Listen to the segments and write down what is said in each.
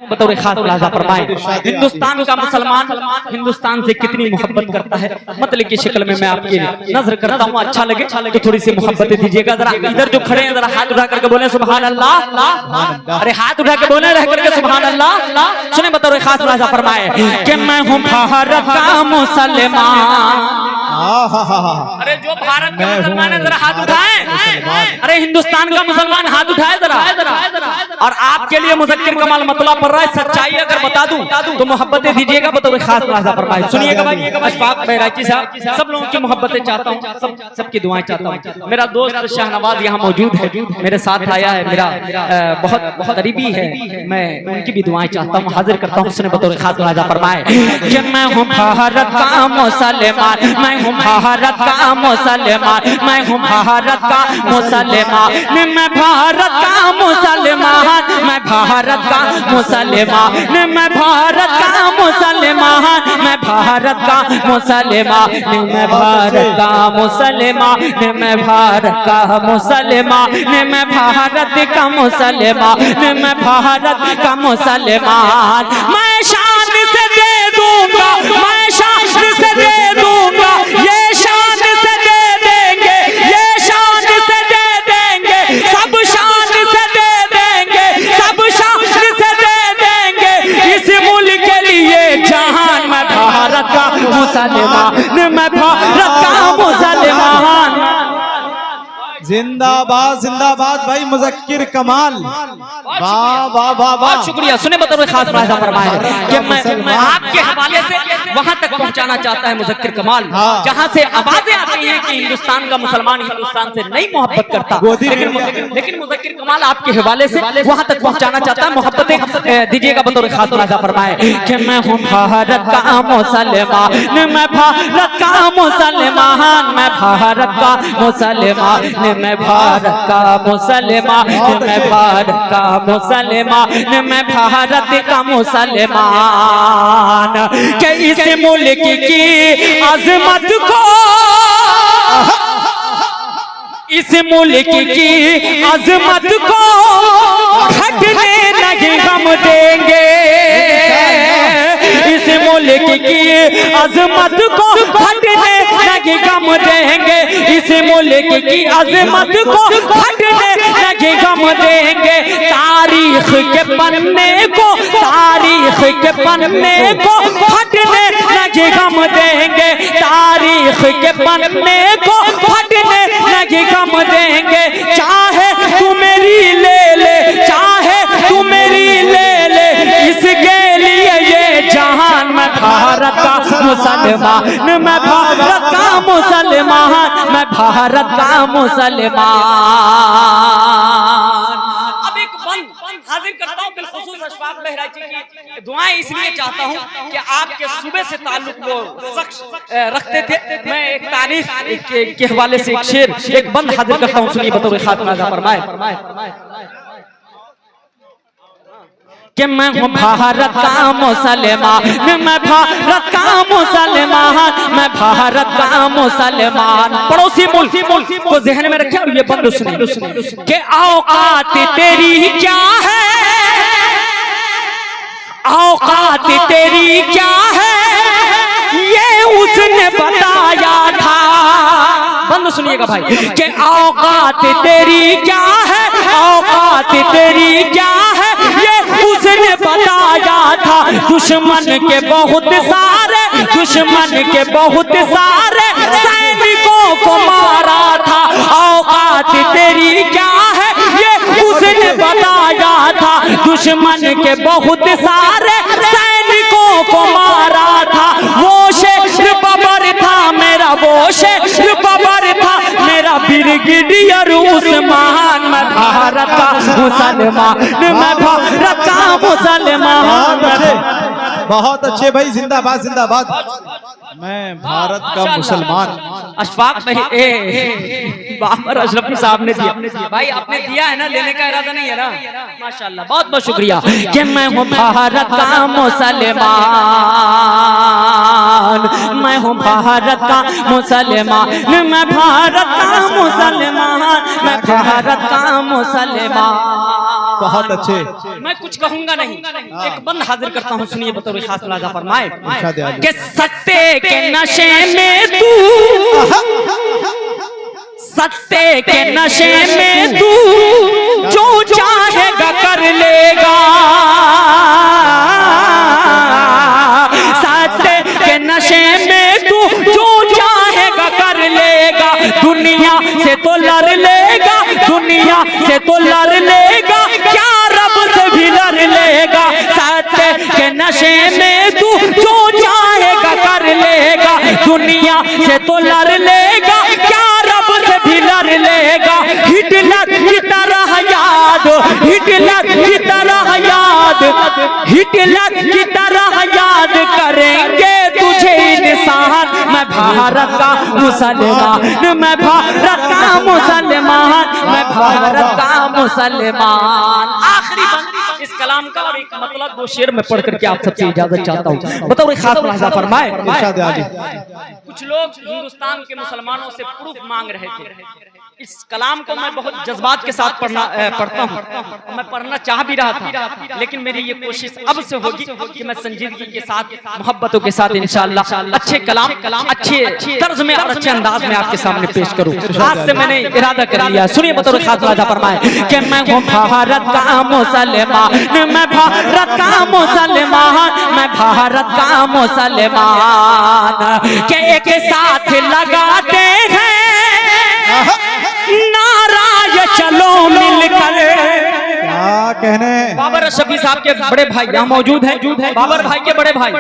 बतौर खास मुलाजा फरमाए, हिंदुस्तान का मुसलमान हिंदुस्तान से कितनी मोहब्बत करता है। मतलब की शक्ल में मैं आपके नजर करता हूँ, अच्छा लगे तो थोड़ी सी मोहब्बत दीजिएगा। जरा इधर जो खड़े हैं जरा हाथ उठा करके बोले सुभान अल्लाह। अरे हाथ उठा के बोले रह करके सुभान अल्लाह। सुने बतौर खास मुलाजा फरमाए कि मैं हूँ भारत का मुसलमान। अरे जो भारत के मुसलमान है जरा हाथ उठाए। अरे हिंदुस्तान का मुसलमान हाथ उठाए जरा। और आपके लिए मुज़क्किर कमाल मतला पड़ रहा है, सच्चाई अगर बता दूं तो मोहब्बतें दीजिएगा बतौर खास मुलाजा फरमाए। सुनिएगा भाई, अशफाक बैराकी साहब, सब लोगों की मोहब्बतें चाहता हूँ, सबकी दुआएं चाहता हूँ। मेरा दोस्त शाहनवाज यहाँ मौजूद है, मेरे साथ आया है, मेरा बहुत करीबी है, मैं उनकी भी दुआएं चाहता हूँ, हाजिर करता हूँ। उसने बतौर खास मुलाजा फरमाए कि मैं हूँ भारत का मुसलमान, मैं हूँ भारत का मुसलमान, मैं हूँ भारत का मुसलमान, मैं भारत का मुसलमान, मैं भारत का मुसलमान, मैं भारत का मुसलमान, मैं भारत का मुसलमान, मैं भारत का मुसलमान, मैं भारत का मुसलमान, मैं भारत का मुसलमान, मैं भारत का मुसलमान। मैं शान से दे दूंगा, मैं शान से दे दूंगा, ये शान से दे देंगे, ये शान से दे देंगे, सब शान से दे देंगे, सब शान से दे देंगे इस मुल्क के लिए जहान। मैं भारत का मुसलमान, मैं भारत का मुसलमान। जिंदाबाद जिंदाबाद भाई मुज़क्किर कमाल, वाह वाह वाह बहुत शुक्रिया। सुने बतौर खास मुलाजा फरमाए कि मैं आपके हवाले से वहां तक पहुंचाना चाहता है मुज़क्किर कमाल, जहां से आवाजें आती हैं कि हिंदुस्तान का मुसलमान हिंदुस्तान से नहीं मोहब्बत करता, लेकिन मुज़क्किर कमाल आपके हवाले से वहां तक पहुंचाना चाहता है। मोहब्बतें दीजिएगा बतौर खास मुलाजा फरमाए कि मैं हूँ भारत का मुसलमान, मैं भारत का मुसलमान, मैं भारत का मुसलमान, मैं भारत का मुसलमान, मैं भारत का मुसलमान, मैं भारत का मुसलमान। कि इस मुल्क की अजमत को, इस मुल्क की अजमत को घटने नहीं हम देंगे, इस मुल्क की अजमत को घटने नहीं हम देंगे, इस मुल्क की अजमत को घटने नहीं हम देंगे। तारीख के पन्ने को, तारीख के पन्ने को घटने नहीं हम देंगे, तारीख के पन्ने को घटने नहीं हम देंगे। चाहे तू मेरी ले ले, चाहे तू मेरी ले ले, इसके लिए ये जहान। मैं भारत का मुसलमान, मैं भारत का मुसलमान, मैं भारत का मुसलमान। अब एक बंद हाजिर करता हूँ बिलखुसूस अशफाक बहराची की दुआएं इसलिए चाहता हूँ कि आपके सूबे से ताल्लुक वो शख्स रखते थे। मैं एक तारीख के हवाले से एक शेर, एक बंद हाजिर करता हूँ, सुनिए बतौर खास मुलाजा फरमाए कि मैं हूँ भारत का मुसलमान, मैं भारत का मुसलमान, मैं भारत का मुसलमान। पड़ोसी मुल्क को ज़हन में रखें और ये बंद सुनिए कि औकात तेरी क्या है, औकात तेरी क्या है, ये उसने बताया था। बंद सुनिएगा भाई कि औकात तेरी क्या है, औकात तेरी क्या है, ये उसने बताया था। दुश्मन के बहुत सारे, दुश्मन के बहुत सारे सैनिकों को मारा था। औकात तेरी क्या है, ये उसने बताया था। दुश्मन के बहुत सारे सैनिकों को मारा था। वो शेर बबर था मेरा, वो शेर बबर था मेरा ब्रिगेडियर उस्मान। मैं भारत का मुसलमान, मैं भारत का मुसलमान। बहुत अच्छे भाई, जिंदाबाद जिंदाबाद। मैं भारत का मुसलमान। अशफाक बाबर अशरफी साहब ने दिया भाई, आपने दिया है ना, लेने का इरादा नहीं है ना, माशाल्लाह, बहुत बहुत शुक्रिया। कि मैं हूँ भारत का मुसलमान, मैं हूँ भारत का मुसलमान, मैं भारत का मुसलमान, मैं भारत का मुसलमान। बहुत अच्छे। मैं कुछ कहूंगा नहीं, एक बंद हाजिर करता हूँ, सुनिए बतौर खास मुलाजा फरमाए इरशाद आली। कि सत्ते के नशे में तू, सत्ते के नशे में तू जो चाहेगा कर लेगा, सत्ते के नशे में तू जो चाहेगा कर लेगा, दुनिया से तो लड़ लेगा, दुनिया से तो लड़ लेगा, क्या रब से भी लड़ लेगा, सत्ते के नशे में तू जो चाहेगा कर लेगा, दुनिया से तो लड़ लेगा, क्या रब से भी लड़ लेगा। हिटलर की तरह याद, हिटलर की तरह याद, हिटलर की तरह याद करेंगे तुझे इंसान। मैं भारत का मुसलमान, मैं भारत का मुसलमान, मैं भारत का मुसलमान। आखिरी बंद इस कलाम का और एक मतलब दो शेर में पढ़ करके आप सबसे इजाजत चाहता हूँ। बताओ खास मुलाजा फरमाए। इरशाद आली। कुछ लोग हिंदुस्तान के मुसलमानों से प्रूफ मांग रहे थे। इस कलाम को मैं बहुत जज्बात के साथ पढ़ता हूँ, मैं पढ़ना चाह भी रहा था, लेकिन मेरी ये कोशिश अब से होगी कि मैं संजीदगी के साथ, मोहब्बतों के साथ इंशाअल्लाह अच्छे कलाम अच्छे तर्ज में और अच्छे अंदाज में आपके सामने पेश करूँ। आज से मैंने इरादा कर लिया। सुनिए बतौर खास मुलाजा फरमाए कि मैं हूँ भारत का मुसलमान, मैं भारत का मुसलमान, मैं भारत का मुसलमान, के एक साथ लगाते हैं नाराज चलो मिलकर। क्या कहने। बाबर शफी साहब के बड़े भाई यहाँ मौजूद हैं, बाबर भाई के बड़े भाई,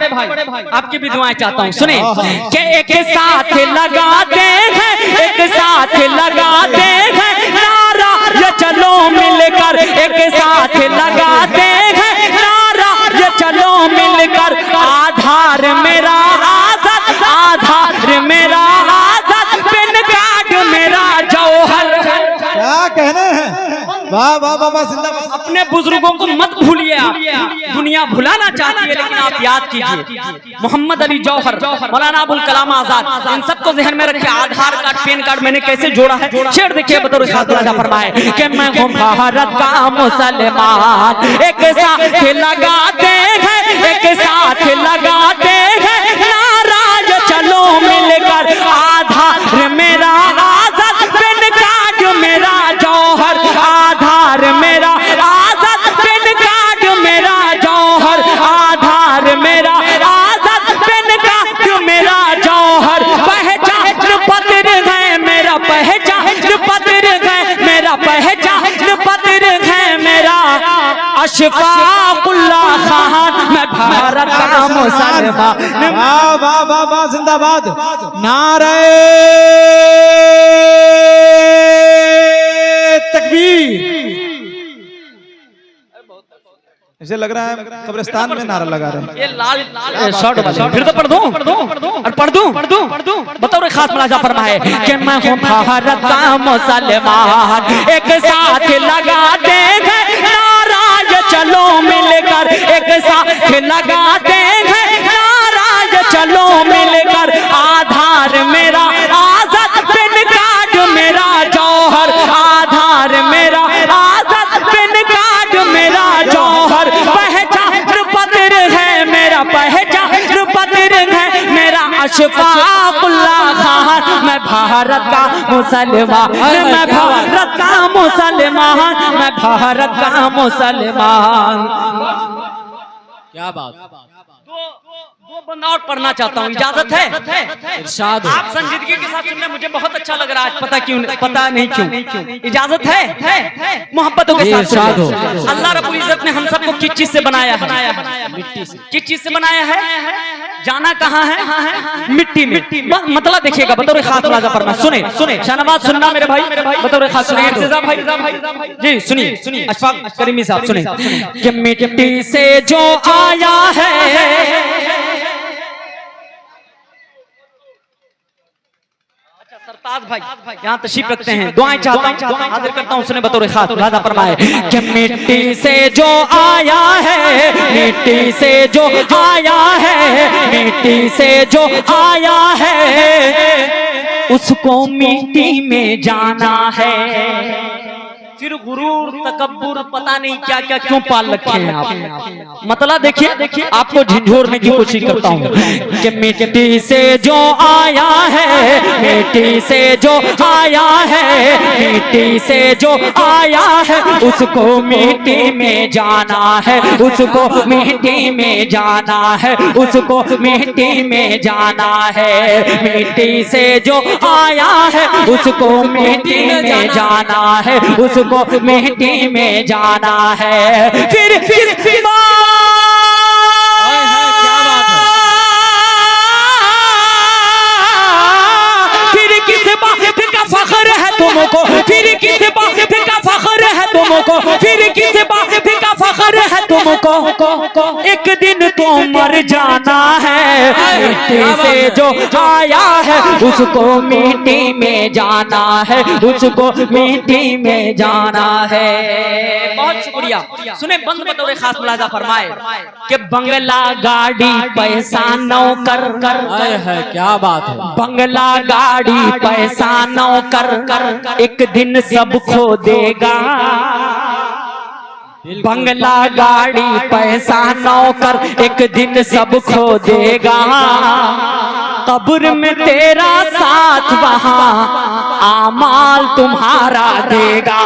आपकी भी दुआएं चाहता हूँ। सुने कि एक साथ लगाते हैं, एक साथ लगाते हैं नाराज चलो मिलकर, एक साथ लगाते हैं नाराज चलो मिलकर, आधार मेरा आजाद, आधार मेरा आजाद, पेन कार्ड मेरा जौहर। क्या कहने हैं। वाह वाह वाह, जिंदाबाद। अपने बुजुर्गों को मत भूलिए आप, दुनिया भुलाना चाहती है लेकिन आप याद कीजिए मोहम्मद अली जौहर, मौलाना अबुल कलाम आजाद, इन सबको जहन में रखिए। आधार कार्ड पेन कार्ड मैंने कैसे जोड़ा है, शेर देखिए बतौर खास मुलाजा फरमाए कि मैं हूँ भारत का मुसलमान, एक साथ लगाते हैं, एक साथ लगाते हैं नाराज चलो मिलकर, आधार मेरा आजाद, पेन कार्ड मेरा जौहर, आधार मेरा आजाद, पेन कार्ड मेरा जौहर, आधार मेरा आजाद, पेन कार्ड मेरा जौहर, पहचान पत्र है मेरा, पहचान पत्र है मेरा, पहचान पत्र है मेरा, अशफाकुल्लाह खान, मैं भारत का मुसलमान। वाह वाह वाह वाह, जिंदाबाद। नारे तकबीर। ऐसे लग रहा है कब्रिस्तान में नारा लगा रहे हैं। ये लाल शॉट वाले फिर तो पढ़ दूं और पढ़ दूं बतौर खास मुलाजा फरमाए कि मैं हूँ भारत का मुसलमान, एक साथ लगाते हैं नाराज चलो मिलकर, एक साथ लगाते हैं नाराज चलो मिलकर, आधार मेरा आजाद, पेन कार्ड मेरा जौहर, आधार मेरा आजाद, पेन कार्ड मेरा जौहर, पहचान पत्र है मेरा, पहचान पत्र है मेरा, अशफाकुल्लाह खान, मैं भारत का मुसलमान, मैं भारत का मुसलमान, मैं भारत का मुसलमान। क्या बात। दो बंद और पढ़ना चाहता हूँ, इजाजत है? इरशाद हो। आप संजीदगी के साथ सुनने मुझे बहुत अच्छा लग रहा है, पता नहीं क्यों। इजाजत है? मोहब्बतों के साथ इरशाद हो। अल्लाह रब्बुल इज्जत ने हम सबको किस चीज से बनाया है? मिट्टी से। किस चीज से बनाया है? जाना कहाँ है? मिट्टी में। मतलब देखिएगा बतौर खास मुलाजा फरमाए। सुने शाहनवाज सुनना मेरे भाई, बतौर खास सुनिए। इर्तिजा भाई जी सुनिए, अशफाक करीमी साहब सुनिए कि मिट्टी से जो आया है, सरताज भाई यहाँ तशरीफ रखते हैं, दुआएं चाहता हूँ, हाजिर करता हूँ, सुने बतौर खास मुलाजा फरमाए कि मिट्टी से जो आया है, मिट्टी से जो आया है, मिट्टी से जो आया है, उसको मिट्टी में जाना है, फिर गुरूर तकब्बुर पता नहीं क्या क्या क्यों पाल रखे हैं आप। मतलब देखिए आपको झंझोरने की कोशिश करता हूँ कि मिट्टी से जो आया है, मिट्टी से जो आया है, मिट्टी से जो आया है, उसको मिट्टी में जाना है, उसको मिट्टी में जाना है, उसको मिट्टी में जाना है। मिट्टी से जो आया है उसको मिट्टी में जाना है, उसको मिट्टी में जाना है। फिर क्या बात है? फिर किस बात का फख्र है तुमको, फिर किस बात का फख्र है तुमको, फिर किस बात का फख्र है तुमको, एक दिन तो मर जाना है। मिट्टी से जो आया है उसको मिट्टी में जाना है, उसको मिट्टी में जाना है। बहुत शुक्रिया। सुने बंद बतौर खास मुलाजा फरमाए कि बंगला गाड़ी पैसा नौकर कर है क्या बात है? बंगला गाड़ी पैसा नौकर कर एक दिन सब खो देगा। बंगला गाड़ी पैसा नौकर एक दिन सब खो देगा। कब्र में तेरा साथ वहाँ आमाल तुम्हारा देगा।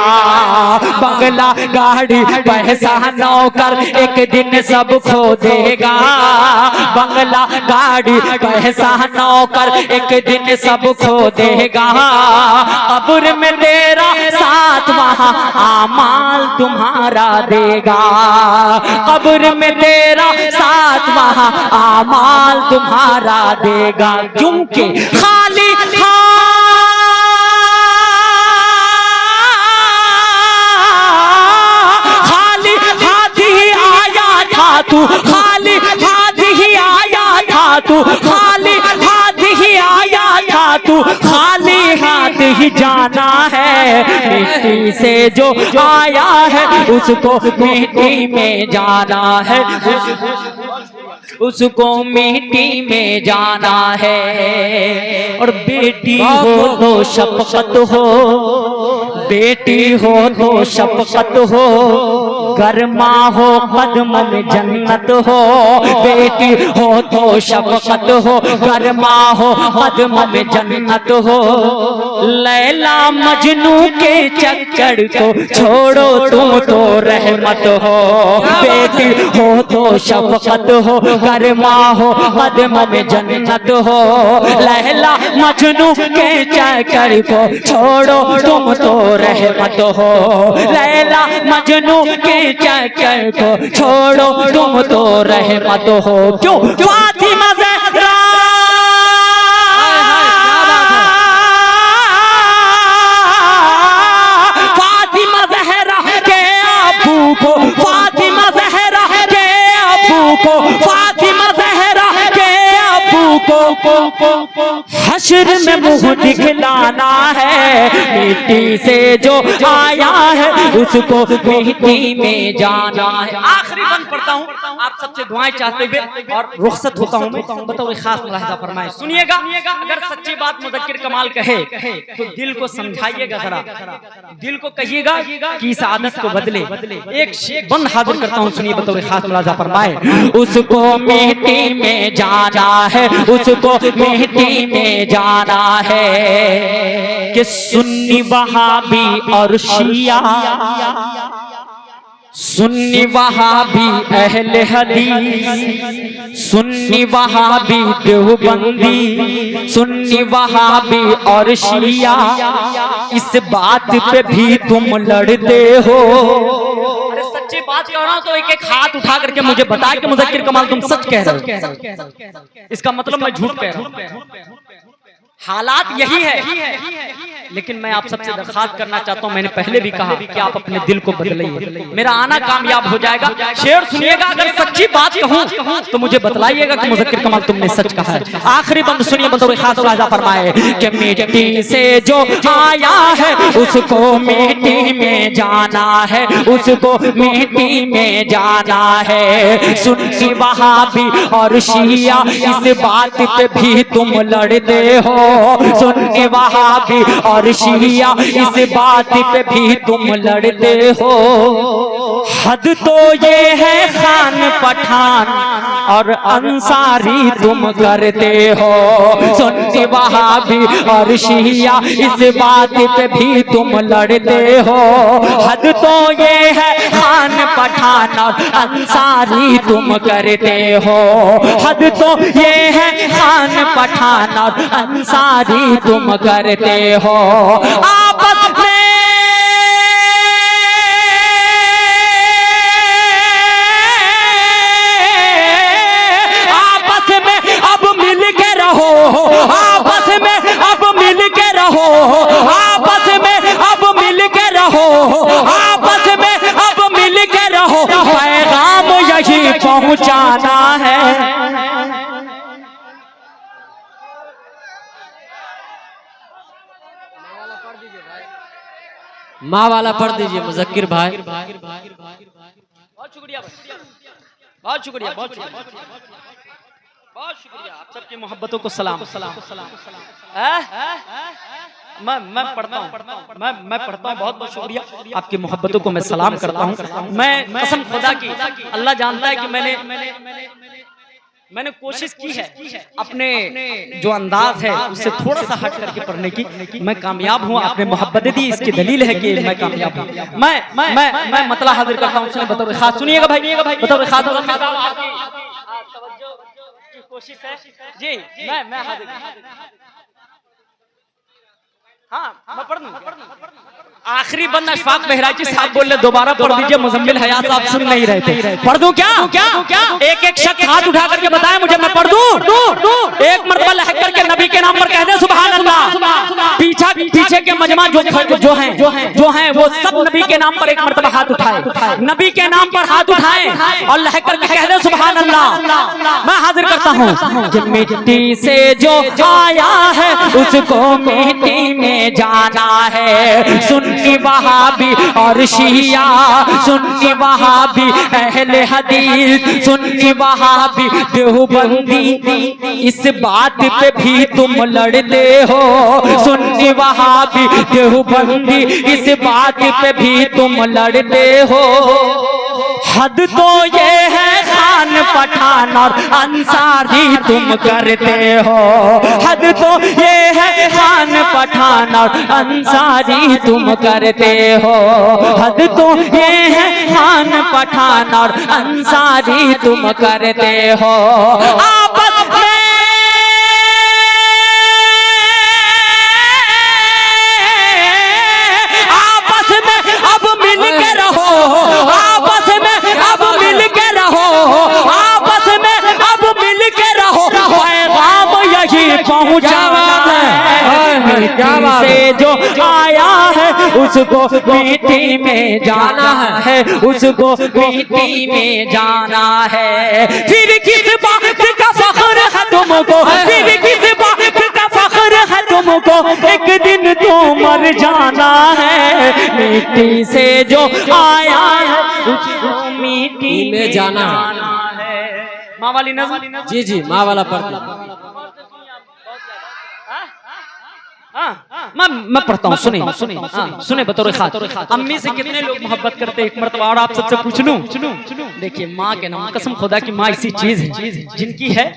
बंगला गाड़ी पैसा नौकर एक दिन सब खो देगा। बंगला गाड़ी पैसा नौकर एक दिन सब खो देगा। कब्र में तेरा साथ वहाँ आमाल तुम्हारा देगा। कब्र में तेरा साथ वहाँ आमाल तुम्हारा देगा। क्योंकि खाली खाली हाथ ही आया था तू, खाली हाथ ही आया था तू, खाली हाथ ही आया था तू, खाली हाथ ही जाना है। मिट्टी से जो आया है उसको मिट्टी में जाना है, उसको मिट्टी में जाना है। और बेटी हो तो शफकत हो, बेटी हो तो शफकत हो, गर्मा हो कदम में जन्नत हो। बेटी हो तो शफकत हो, गर्मा हो कदम में जन्नत हो। लैला मजनू के चक्कर को छोड़ो तुम तो रहमत हो। बेटी हो तो शफकत हो, गर्मा हो कदम में जन्नत हो। लैला मजनू के चक्कर को छोड़ो तुम तो रहमत हो। लैला मजनू के चक्कर को छोड़ो तुम तो रहमत हो। क्यों फातिमा ज़हरा फातिमा ज़हरा के अबू को, फातिमा ज़हरा के अबू को, फातिमा ज़हरा के अबू को हश्र में मुंह दिखलाना है। मिट्टी से जो आया है उसको मिट्टी में जाना है। आखिरी बंद पढ़ता हूँ, आप सबसे दुआएं चाहते हुए और रुखसत होता हूँ मैं। बताओ खास मुलाहिजा फरमाए, सुनिएगा। अगर सच्ची बात मुज़क्किर कमाल कहे तो दिल को समझाइएगा, जरा दिल को कहिएगा कि इस आदत को बदले। एक शेख बंद हाजिर करता हूँ, सुनिए बताओ खास मुलाहिजा फरमाए। उसको मिट्टी में जाना है, उसको मिट्टी में जाना है। कि सुन्नी वहाबी और शिया, सुन्नी वहाबी अहले हदीस, सुन्नी वहाबी देवबंदी, सुन्नी वहाबी और शिया, इस बात पे भी तुम लड़ते हो। अरे सच्ची बात कह रहा हूं तो एक एक हाथ उठा करके मुझे बता कि मुज़क्किर कमाल तुम सच कह रहे हो। इसका मतलब मैं झूठ कह रहा हूं। हालात यही है, लेकिन मैं आप सबसे दरखास्त करना चाहता हूं, मैंने पहले भी कहा कि आप अपने दिल को बदलिए, मेरा आना कामयाब हो जाएगा। शेर सुनिएगा, अगर सच्ची बात कहूं तो मुझे बतलाइएगा कि मुज़क्किर कमाल तुमने सच कहा है। आखिरी बंद सुनिए, बतौर खास मुलाहिजा फरमाए कि मिट्टी से जो आया है उसको मिट्टी में जाना है, उसको मिट्टी में जाना है। सुन्नी वहाबी और शिया, इस बात पे भी तुम लड़ते हो। सुन्नी वहाबी और शिया इस बात पे भी तुम लड़ते हो। हद तो ये है खान पठान और अंसारी तुम करते हो। सुन्नी वहाबी और शिया इस बात पे भी तुम लड़ते हो। हद तो ये है खान पठान और अंसारी तुम करते हो। हद तो ये है खान पठान और अंसारी तुम करते हो। आपस में अब मिल के रहो, आपस में अब मिल के रहो, आपस में अब मिल के रहो, आपस में अब मिल के रहो। पैगाम यही पहुंचाना है। माँ वाला पढ़ दीजिए मुज़क्किर भाई। बहुत शुक्रिया, बहुत शुक्रिया, बहुत शुक्रिया, बहुत शुक्रिया। आप सबकी मोहब्बतों को सलाम। मैं पढ़ता हूँ, मैं पढ़ता हूँ। बहुत बहुत शुक्रिया, आपकी मोहब्बतों को मैं सलाम करता हूँ। मैं कसम खुदा की, अल्लाह जानता है कि मैंने कोशिश की है अपने जो अंदाज है उससे थोड़ा सा हट करके पढ़ने की। मैं कामयाब हूँ, आपने मोहब्बत दी, इसकी दलील है कि मैं कामयाब हूँ। मैं मतला हाजिर करता हूँ। उसने बतौर खास सुनिएगा भाई, बतौर खास कोशिश है जी। मैं हाजिर, हाँ मैं पढ़ दूँ। आखिरी बंद अशफाक बहराइची साहब बोल रहे दोबारा पढ़ दीजिए। मुजम्मिल हयात साहब सुन नहीं रहे थे। पढ़ दूं क्या? एक एक शख्स हाथ उठा करके बताए मुझे, मैं पढ़ दूं। एक मरतबा लहक करके नबी के नाम पर कह दे सुभान अल्लाह। पीछे के मजमा जो हैं वो सब नबी के नाम पर एक मरतबा हाथ उठाए, नबी के नाम पर हाथ उठाए और लहक करके कह दे सुभान अल्लाह। मैं हाजिर करता हूँ। मिट्टी से जो आया है उसको मिट्टी में जाना है। सुन्नी वहाबी और शिया, सुन्नी वहाबी अहले हदीस, सुन्नी वहाबी देवबंदी इस बात पे भी तुम लड़ते हो। सुन्नी वहाबी देवबंदी इस बात पे भी तुम लड़ते हो। हद तो ये है खान पठान और अंसारी तुम करते हो। हद तो ये है खान पठान और अंसारी तुम करते हो। हद तो ये है खान पठान और अंसारी तुम करते हो। आपस में अब मिल के रहो, आपस में अब मिल के रहो, आपस में अब मिल के रहो। पैगाम यही पहुंचाना है। से जो आया है उसको मिट्टी में जाना है, उसको मिट्टी में जाना है। फिर किस बात का फख्र है तुमको, फिर किस बात का फख्र है तुमको। एक दिन तो मर जाना है। मिट्टी से जो आया है उसको मिट्टी में जाना है। माँ वाली नज़र जी माँ वाला पढ़ दीजिए। मैं पढ़ता हूँ, सुने बतौर खास। अम्मी से कितने लोग मोहब्बत करते हैं एक मरतबा और आप सबसे पूछ लूं। देखिए माँ के नाम, कसम खुदा की माँ ऐसी चीज है जिनकी है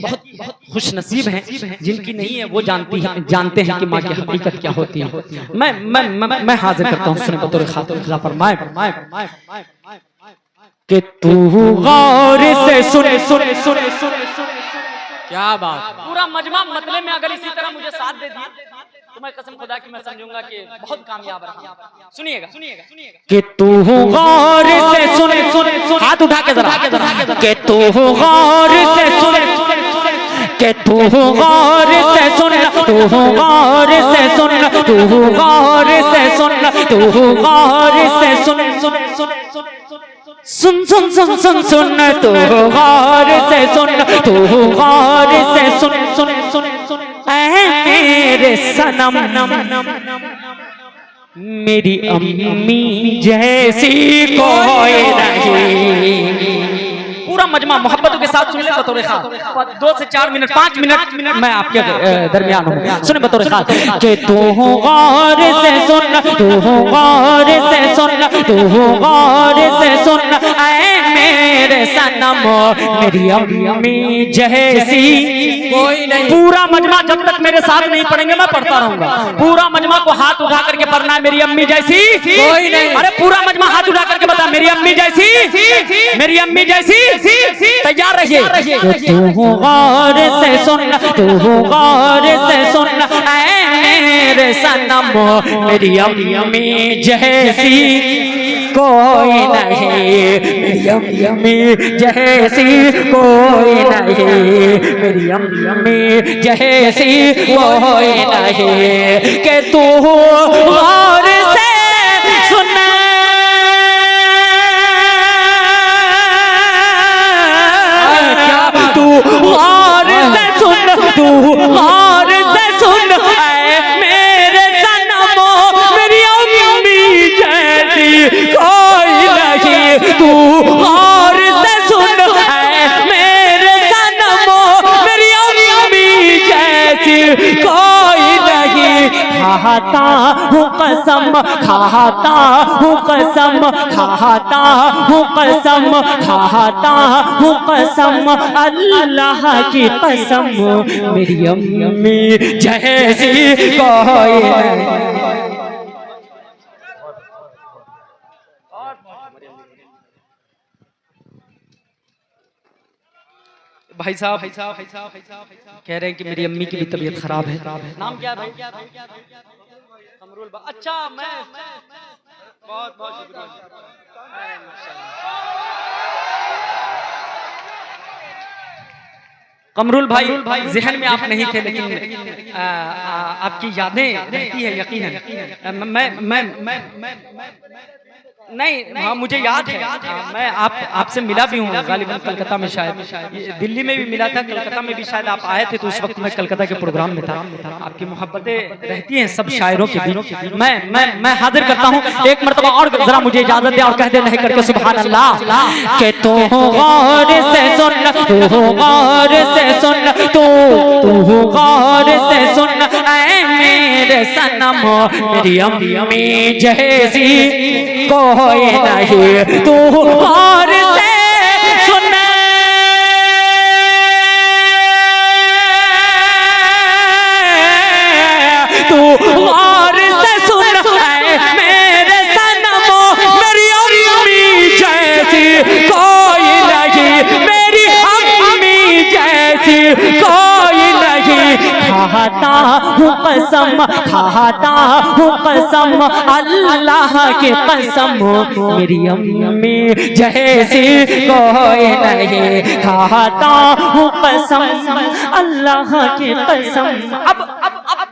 बहुत खुश नसीब है, जिनकी नहीं है वो जानते हैं कि माँ की हकीकत क्या होती है। मैं हाजिर करता हूँ, सुने बतौर खास। फरमाए कि तू गौर से सुने। क्या बात। पूरा मजमा मतले में अगर इसी तरह मुझे साथ दे दिया तो मैं कसम खुदा की मैं समझूंगा कि बहुत कामयाब रहा। सुनिएगा कि तू गौर से सुने, हाथ उठा के जरा कि तू गौर से सुने, कि तू गौर से सुन, तू गौर से सुन, तू गौर से सुन, तू गौर से सुन, सुन सुन सुन सुन सुन, तू गौर से सुन, तू गौर से सुन, ऐ मेरे सनम मेरी अम्मी जैसी कोई नहीं। पूरा मजमा मोहब्बतों के साथ सुन ले बतौर खास। 2 से 4 मिनट 5 मिनट मैं आपके दरमियान हूँ, सुने बतौर खास कि तू गौर से सुन, तू गौर से सुन, तू गौर से सुन ऐ मेरे सनम मेरी अम्मी जैसी कोई नहीं। पूरा मजमा जब तक मेरे साथ नहीं पढ़ेंगे मैं पढ़ता रहूंगा। पूरा मजमा को हाथ उठा करके पढ़ना है, मेरी अम्मी जैसी कोई नहीं। अरे पूरा मजमा हाथ उठा करके बता, मेरी अम्मी जैसी, मेरी अम्मी जैसी। तैयार रहिए। तू गौर से सुन, तू गौर से सुन ऐ मेरे सनम मेरी अम्मी जैसी कोई नहीं, मेरी अम्मी जैसी कोई नहीं, मेरी अम्मी जैसी कोई नहीं कि तू गौर से सुन, तू गौर से सुन, तू गौर से सुन ऐ मेरे सनम मेरी अम्मी जैसी कोई नहीं, तू गौर से सुन ऐ मेरे सनम मेरी अम्मी जैसी कोई नहीं। खाता हूँ कसम, खाता हूँ कसम, खाता हूँ कसम, खाता हूँ कसम अल्लाह की कसम मेरी अम्मी जैसी कोई नहीं। भाई साहब कह रहे हैं कि मेरी अम्मी की भी तबीयत खराब है। नाम क्या है भाई? कमरुल भाई। अच्छा मैं बहुत बहुत शुक्रिया। कमरुल भाई जहन में आप नहीं थे, लेकिन आपकी यादें रहती है यकीनन। मैं नहीं, हाँ मुझे याद है, मैं आपसे मिला भी हूँ गालिबन कलकत्ता में, शायद दिल्ली में भी मिला था, कलकत्ता में भी शायद आप आए थे, तो उस वक्त मैं कलकत्ता के प्रोग्राम में था। आपकी मोहब्बतें रहती हैं सब शायरों के बीच। मैं हाजिर करता हूँ एक मर्तबा और, जरा मुझे इजाजत दे और कह दे नहीं करके सुभान अल्लाह के तू गौर से सुन, तू गौर से सुन, तू गौर से सुन ऐ मेरे सनम मेरी अम्मी जैसी कोई नहीं, तू गौर से सुन, तू गौर से सुन मेरे सनम मेरी अम्मी जैसी कोई नहीं, मेरी अम्मी जैसी कोई नहीं। खाता हूँ कसम, खाता हूँ कसम अल्लाह की कसम मेरी अम्मी जैसी कोई नहीं, खाता हूँ कसम अल्लाह की कसम। अब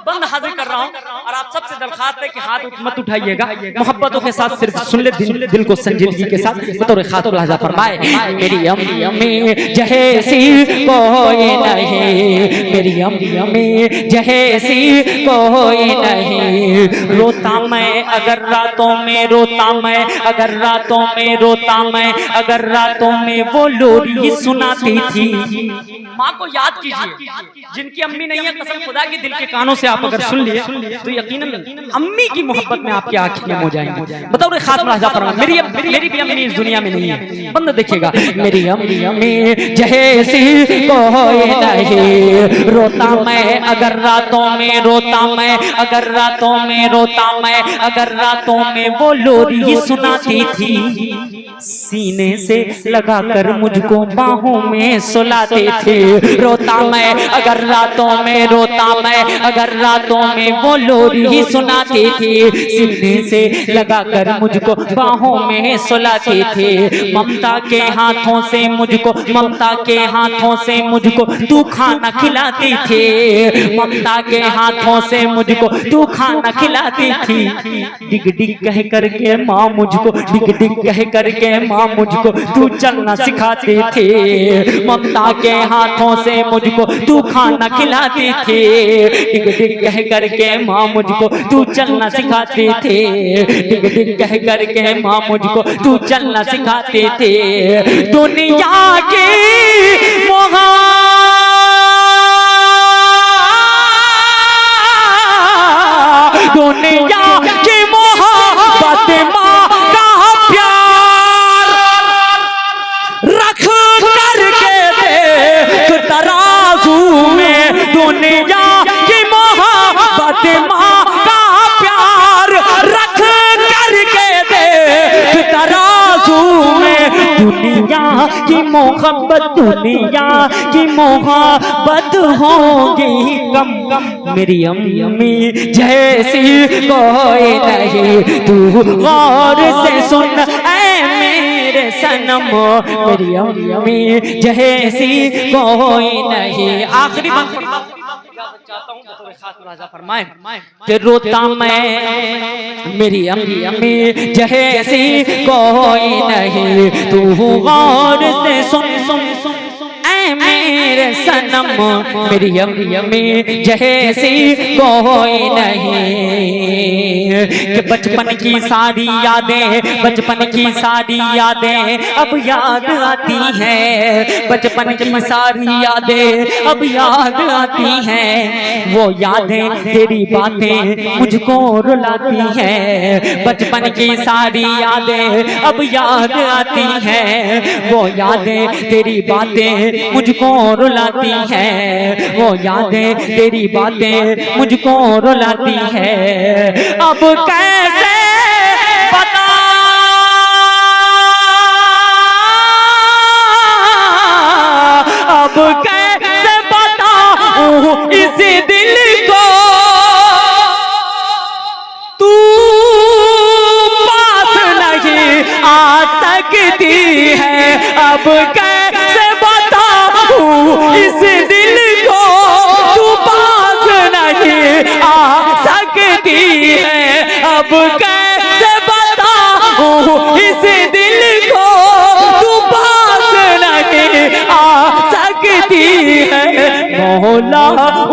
बंद हाजिर कर रहा हूँ और आप सबसे दरखास्त है कि हाथ मत उठाइएगा, मोहब्बतों के साथ सिर्फ सुन ले, दिल को संजीदगी के साथ बतौर खातुन लहजा फरमाए मेरी अम्मी जैसी कोई नहीं, मेरी अम्मी जैसी कोई नहीं। रोता मैं अगर रातों में, रोता मैं अगर रातों में, रोता मैं अगर रातों में वो लोरी सुनाती थी। माँ को याद कीजिए, जिनकी अम्मी नहीं है कसम खुदा की दिल के कानों से आप अगर सुन लिए तो यकीनन अम्मी की मोहब्बत में आपकी आंखें नम हो जाएंगी। बताओ खातुन लहजा फरमाए मेरी भी अम्मी इस दुनिया में नहीं है। बंद देखिएगा मेरी अम्मी जैसी कोई नहीं। रोता मैं अगर रातों में, रोता मैं अगर रातों में, रोता मैं अगर रातों में वो लोरी सुनाती थी। सीने से लगाकर मुझको बाहों में सुलाते थे। रोता मैं अगर रातों में, रोता मैं अगर रातों में वो लोरी सुनाते थे। सीने से लगाकर मुझको बाहों में सुलाते थे। ममता के हाथों से मुझको, ममता के हाथों से मुझको तू खाना खिलाती थी। ममता के हाथों से मुझको तू खाना खिलाती थी। डिग डिग कह करके माँ मुझको, डिग डिग कह करके करके माँ मुझको तू चलना सिखाती थी, ममता के हाथों से मुझको तू खाना खिलाती थी, डिग डिग कह करके माँ मुझको तू चलना सिखाती थी, डिग डिग कह करके माँ मुझको तू चलना सिखाती थी। दुनिया की दुनिया की मोहब्बत माँ का प्यार रख करके देख तराजू में, दुनिया की मोहब्बत माँ का प्यार रख करके देख तराजू में, दुनिया की मोहब्बत होगी कम मेरी अम्मी जैसी कोई नहीं, तू गौर से सुन ऐ मेरे सनम, मेरी अम्मी जैसी कोई नहीं। आखिरी बात चाहता हूँ बतौर खास मुलाजा फरमाएं कि रोता मैं मेरी अम्मी जैसी कोई नहीं, तू गौर से सुन ऐ मेरे सनम, मेरी अम्मी जैसी कोई नहीं। कि बचपन की सारी यादें, बचपन की सारी यादें अब याद आती हैं, बचपन की सारी यादें अब याद आती हैं, वो यादें तेरी बातें मुझको रुलाती हैं, बचपन की सारी यादें अब याद आती हैं, वो यादें तेरी बातें मुझको रुलाती हैं, वो यादें तेरी बातें मुझको रुलाती हैं। अब कैसे बता अब कैसे बताऊं इस दिल को, तू पास नहीं आ सकती है, अब कैसे बताऊं इस दिल को, तू पास नहीं आ सकती है, अब कैसे बताऊं इस दिल को, तू पास नहीं आ सकती है। मौला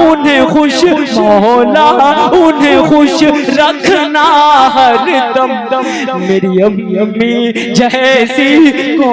उन्हें खुश, मौला उन्हें खुश रखना हर दम, मेरी अम्मी जैसी को